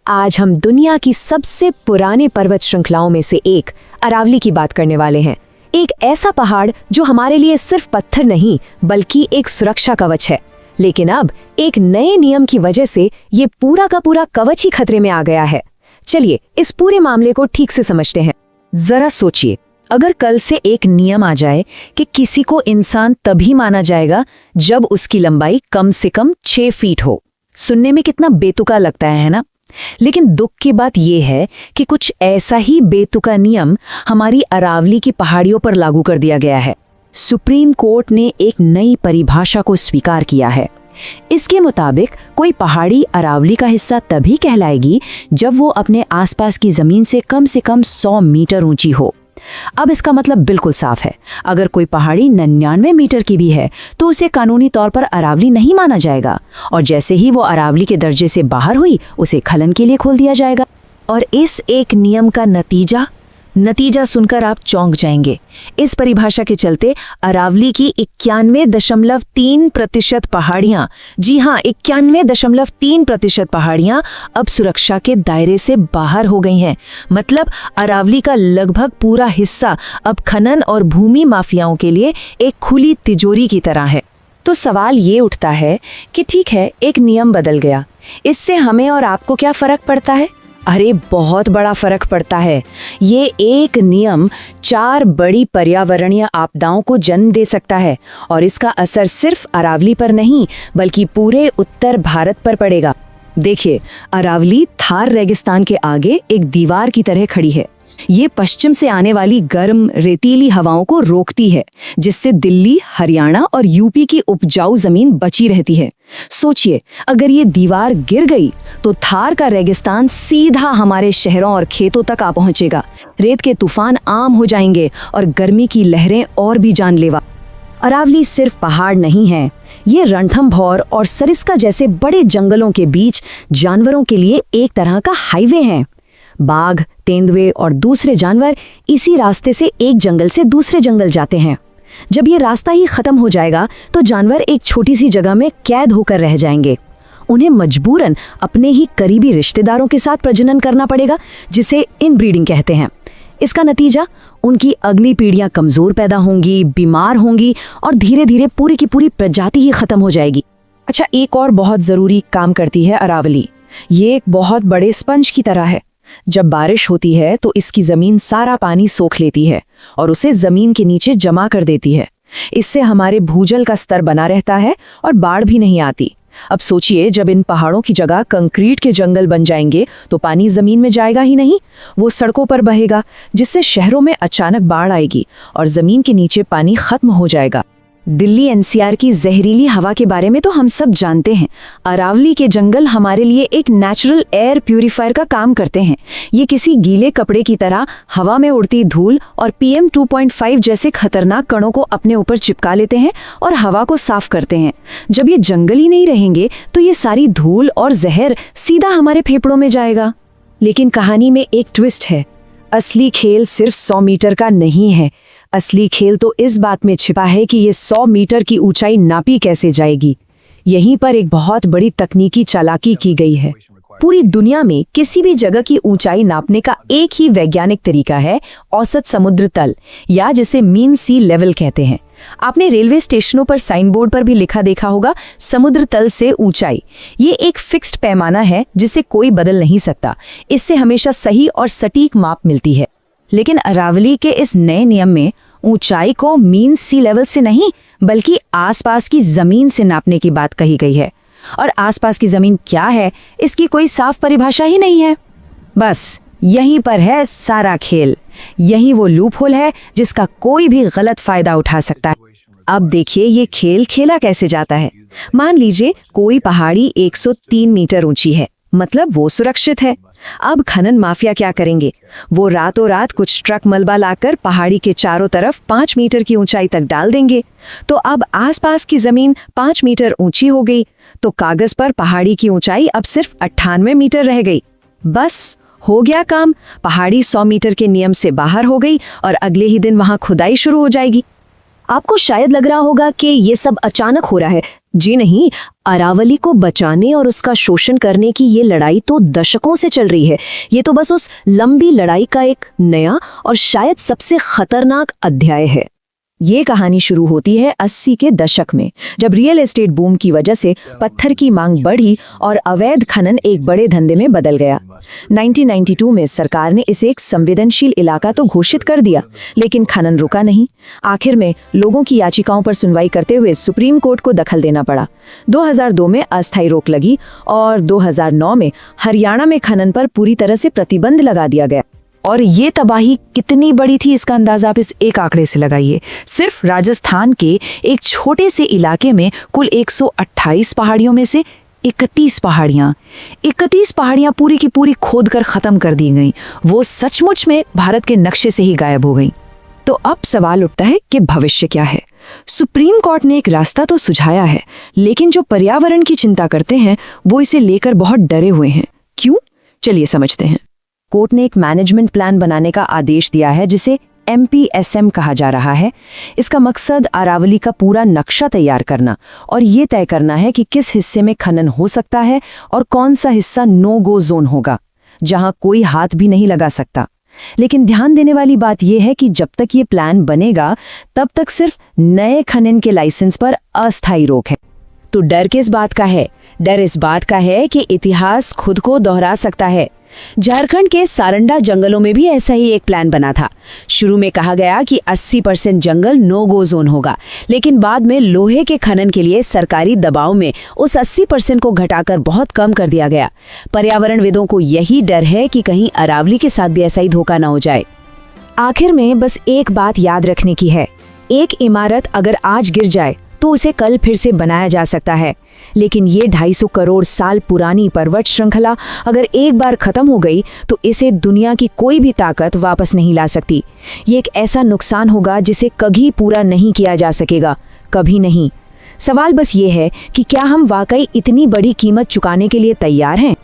आज हम दुनिया की सबसे पुराने पर्वत श्रृंखलाओं में से एक अरावली की बात करने वाले हैं। एक ऐसा पहाड़ जो हमारे लिए सिर्फ पत्थर नहीं बल्कि एक सुरक्षा कवच है। लेकिन अब एक नए नियम की वजह से ये पूरा का पूरा कवच ही खतरे में आ गया है। चलिए इस पूरे मामले को ठीक से समझते हैं। जरा सोचिए, अगर कल से एक नियम आ जाए कि किसी को इंसान तभी माना जाएगा जब उसकी लंबाई कम से कम 6 फीट हो। सुनने में कितना बेतुका लगता है ना? लेकिन दुख की बात यह है कि कुछ ऐसा ही बेतुका नियम हमारी अरावली की पहाड़ियों पर लागू कर दिया गया है। सुप्रीम कोर्ट ने एक नई परिभाषा को स्वीकार किया है। इसके मुताबिक कोई पहाड़ी अरावली का हिस्सा तभी कहलाएगी जब वो अपने आसपास की जमीन से कम 100 मीटर ऊंची हो। अब इसका मतलब बिल्कुल साफ है, अगर कोई पहाड़ी 99 मीटर की भी है तो उसे कानूनी तौर पर अरावली नहीं माना जाएगा, और जैसे ही वो अरावली के दर्जे से बाहर हुई उसे खनन के लिए खोल दिया जाएगा। और इस एक नियम का नतीजा सुनकर आप चौंक जाएंगे। इस परिभाषा के चलते अरावली की 91.3% पहाड़ियां, जी हाँ 91.3% पहाड़ियां अब सुरक्षा के दायरे से बाहर हो गई हैं। मतलब अरावली का लगभग पूरा हिस्सा अब खनन और भूमि माफियाओं के लिए एक खुली तिजोरी की तरह है। तो सवाल ये उठता है कि ठीक है, एक नियम बदल गया, इससे हमें और आपको क्या फर्क पड़ता है? अरे बहुत बड़ा फर्क पड़ता है। ये एक नियम 4 बड़ी पर्यावरणीय आपदाओं को जन्म दे सकता है, और इसका असर सिर्फ अरावली पर नहीं बल्कि पूरे उत्तर भारत पर पड़ेगा। देखिए, अरावली थार रेगिस्तान के आगे एक दीवार की तरह खड़ी है। ये पश्चिम से आने वाली गर्म रेतीली हवाओं को रोकती है, जिससे दिल्ली, हरियाणा और यूपी की उपजाऊ जमीन बची रहती है। सोचिए, अगर ये दीवार गिर गई तो थार का रेगिस्तान सीधा हमारे शहरों और खेतों तक आ पहुंचेगा। रेत के तूफान आम हो जाएंगे और गर्मी की लहरें और भी जानलेवा। अरावली सिर्फ पहाड़ नहीं है, ये रणथंभौर और सरिस्का जैसे बड़े जंगलों के बीच जानवरों के लिए एक तरह का हाईवे है। बाघ, तेंदुए और दूसरे जानवर इसी रास्ते से एक जंगल से दूसरे जंगल जाते हैं। जब ये रास्ता ही खत्म हो जाएगा तो जानवर एक छोटी सी जगह में कैद होकर रह जाएंगे। उन्हें मजबूरन अपने ही करीबी रिश्तेदारों के साथ प्रजनन करना पड़ेगा, जिसे इनब्रीडिंग कहते हैं। इसका नतीजा, उनकी अगली पीढ़ियां कमजोर पैदा होंगी, बीमार होंगी और धीरे धीरे पूरी की पूरी प्रजाति ही खत्म हो जाएगी। अच्छा, एक और बहुत जरूरी काम करती है अरावली। ये एक बहुत बड़े स्पंज की तरह है। जब बारिश होती है तो इसकी जमीन सारा पानी सोख लेती है और उसे जमीन के नीचे जमा कर देती है। इससे हमारे भूजल का स्तर बना रहता है और बाढ़ भी नहीं आती। अब सोचिए, जब इन पहाड़ों की जगह कंक्रीट के जंगल बन जाएंगे तो पानी जमीन में जाएगा ही नहीं, वो सड़कों पर बहेगा, जिससे शहरों में अचानक बाढ़ आएगी और जमीन के नीचे पानी खत्म हो जाएगा। दिल्ली एनसीआर की जहरीली हवा के बारे में तो हम सब जानते हैं। अरावली के जंगल हमारे लिए एक नेचुरल एयर प्यूरिफायर का काम करते हैं। ये किसी गीले कपड़े की तरह हवा में उड़ती धूल और PM 2.5 जैसे खतरनाक कणों को अपने ऊपर चिपका लेते हैं और हवा को साफ करते हैं। जब ये जंगल ही नहीं रहेंगे तो ये सारी धूल और जहर सीधा हमारे फेफड़ों में जाएगा। लेकिन कहानी में एक ट्विस्ट है। असली खेल सिर्फ 100 मीटर का नहीं है। असली खेल तो इस बात में छिपा है कि ये 100 मीटर की ऊंचाई नापी कैसे जाएगी। यहीं पर एक बहुत बड़ी तकनीकी चालाकी की गई है। पूरी दुनिया में किसी भी जगह की ऊंचाई नापने का एक ही वैज्ञानिक तरीका है, औसत समुद्र तल, या जिसे मीन सी लेवल कहते हैं। आपने रेलवे स्टेशनों पर साइन बोर्ड पर भी लिखा देखा होगा, समुद्र तल से ऊंचाई। ये एक फिक्स्ड पैमाना है जिसे कोई बदल नहीं सकता। इससे हमेशा सही और सटीक माप मिलती है। लेकिन अरावली के इस नए नियम में ऊंचाई को मीन सी लेवल से नहीं बल्कि आसपास की जमीन से नापने की बात कही गई है। और आसपास की जमीन क्या है, इसकी कोई साफ परिभाषा ही नहीं है। बस यहीं पर है सारा खेल। यही वो लूपहोल है जिसका कोई भी गलत फायदा उठा सकता है। अब देखिए, ये खेल खेला कैसे जाता है। मान लीजिए कोई पहाड़ी 103 मीटर ऊंची है, मतलब वो सुरक्षित है। अब खनन माफिया क्या करेंगे? वो रातों रात कुछ ट्रक मलबा लाकर पहाड़ी के चारों तरफ 5 मीटर की ऊंचाई तक डाल देंगे। तो अब आसपास की जमीन 5 मीटर ऊंची हो गई, तो कागज पर पहाड़ी की ऊंचाई अब सिर्फ 98 मीटर रह गई। बस हो गया काम। पहाड़ी 100 मीटर के नियम से बाहर हो गई और अगले ही दिन वहां खुदाई शुरू हो जाएगी। आपको शायद लग रहा होगा कि ये सब अचानक हो रहा है, जी नहीं, अरावली को बचाने और उसका शोषण करने की ये लड़ाई तो दशकों से चल रही है। ये तो बस उस लंबी लड़ाई का एक नया और शायद सबसे खतरनाक अध्याय है। ये कहानी शुरू होती है 80 के दशक में, जब रियल एस्टेट बूम की वजह से पत्थर की मांग बढ़ी और अवैध खनन एक बड़े धंधे में बदल गया। 1992 में सरकार ने इसे एक संवेदनशील इलाका तो घोषित कर दिया, लेकिन खनन रुका नहीं। आखिर में लोगों की याचिकाओं पर सुनवाई करते हुए सुप्रीम कोर्ट को दखल देना पड़ा। 2002 में अस्थायी रोक लगी और 2009 में हरियाणा में खनन पर पूरी तरह से प्रतिबंध लगा दिया गया। और ये तबाही कितनी बड़ी थी, इसका अंदाजा आप इस एक आंकड़े से लगाइए। सिर्फ राजस्थान के एक छोटे से इलाके में कुल 128 पहाड़ियों में से 31 पहाड़ियां पूरी की पूरी खोद कर खत्म कर दी गईं। वो सचमुच में भारत के नक्शे से ही गायब हो गईं। तो अब सवाल उठता है कि भविष्य क्या है। सुप्रीम कोर्ट ने एक रास्ता तो सुझाया है, लेकिन जो पर्यावरण की चिंता करते हैं वो इसे लेकर बहुत डरे हुए हैं। क्यों? चलिए समझते हैं। कोर्ट ने एक मैनेजमेंट प्लान बनाने का आदेश दिया है, जिसे MPSM कहा जा रहा है। इसका मकसद अरावली का पूरा नक्शा तैयार करना और ये तय करना है कि किस हिस्से में खनन हो सकता है और कौन सा हिस्सा नो गो जोन होगा, जहां कोई हाथ भी नहीं लगा सकता। लेकिन ध्यान देने वाली बात यह है कि जब तक ये प्लान बनेगा तब तक सिर्फ नए खनन के लाइसेंस पर अस्थायी रोक है। तो डर किस बात का है? डर इस बात का है कि इतिहास खुद को दोहरा सकता है। झारखंड के सारंडा जंगलों में भी ऐसा ही एक प्लान बना था। शुरू में कहा गया कि 80% जंगल नो गो जोन होगा, लेकिन बाद में लोहे के खनन के लिए सरकारी दबाव में उस 80% को घटाकर बहुत कम कर दिया गया। पर्यावरणविदों को यही डर है कि कहीं अरावली के साथ भी ऐसा ही धोखा न हो जाए। आखिर में बस एक बात याद रखने की है, एक इमारत अगर आज गिर जाए तो उसे कल फिर से बनाया जा सकता है, लेकिन ये 250 करोड़ साल पुरानी पर्वत श्रृंखला अगर एक बार खत्म हो गई तो इसे दुनिया की कोई भी ताकत वापस नहीं ला सकती। ये एक ऐसा नुकसान होगा जिसे कभी पूरा नहीं किया जा सकेगा, कभी नहीं। सवाल बस ये है कि क्या हम वाकई इतनी बड़ी कीमत चुकाने के लिए तैयार हैं?